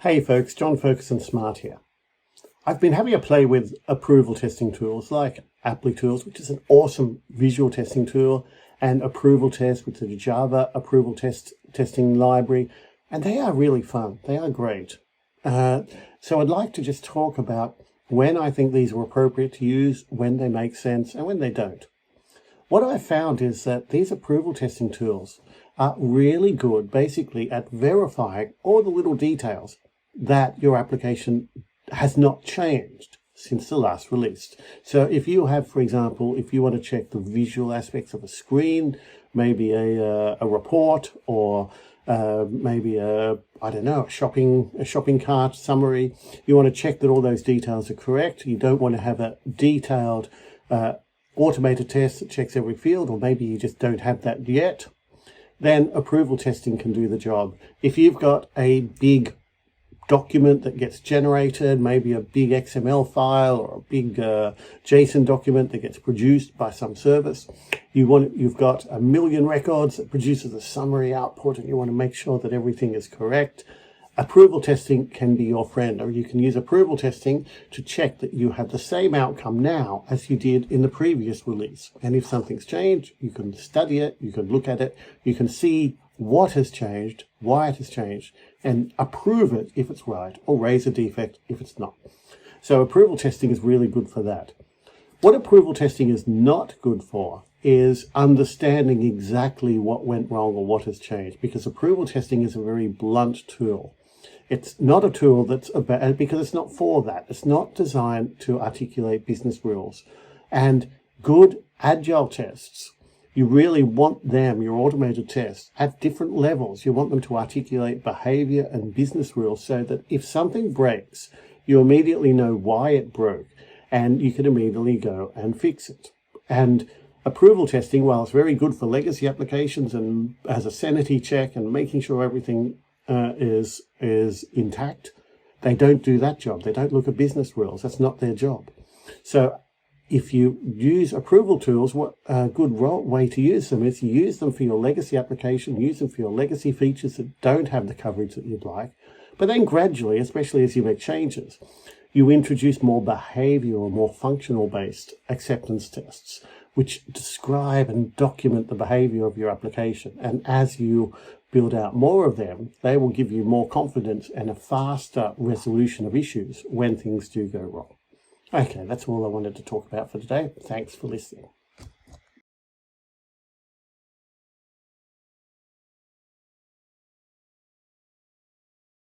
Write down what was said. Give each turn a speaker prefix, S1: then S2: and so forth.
S1: Hey folks, John Ferguson Smart here. I've been having a play with approval testing tools like Applitools, which is an awesome visual testing tool, and Approval Test, which is a Java approval testing library, and they are really fun. They are great. So I'd like to just talk about when I think these are appropriate to use, when they make sense, and when they don't. What I've found is that these approval testing tools are really good basically at verifying all the little details that your application has not changed since the last release. So if you have, for example, if you want to check the visual aspects of a screen, maybe a report, or maybe a shopping cart summary, you want to check that all those details are correct. You don't want to have a detailed automated test that checks every field, or maybe you just don't have that yet, then approval testing can do the job. If you've got a big document that gets generated, maybe a big XML file or a big JSON document that gets produced by some service, you've got a million records that produces a summary output, and you want to make sure that everything is correct. Approval testing can be your friend, or you can use approval testing to check that you have the same outcome now as you did in the previous release. And if something's changed, you can study it, you can look at it, you can see what has changed, why it has changed, and approve it if it's right, or raise a defect if it's not. So approval testing is really good for that. What approval testing is not good for is understanding exactly what went wrong or what has changed, because approval testing is a very blunt tool. It's not a tool that's about, because it's not for that. It's not designed to articulate business rules. And good agile tests, you really want them, your automated tests, at different levels. You want them to articulate behavior and business rules so that if something breaks, you immediately know why it broke, and you can immediately go and fix it. And approval testing, while it's very good for legacy applications and as a sanity check and making sure everything is intact, they don't do that job. They don't look at business rules. That's not their job. So if you use approval tools, what a good way to use them is you use them for your legacy application, use them for your legacy features that don't have the coverage that you'd like. But then gradually, especially as you make changes, you introduce more behavioral, more functional-based acceptance tests, which describe and document the behavior of your application. And as you build out more of them, they will give you more confidence and a faster resolution of issues when things do go wrong. Okay, that's all I wanted to talk about for today. Thanks for listening.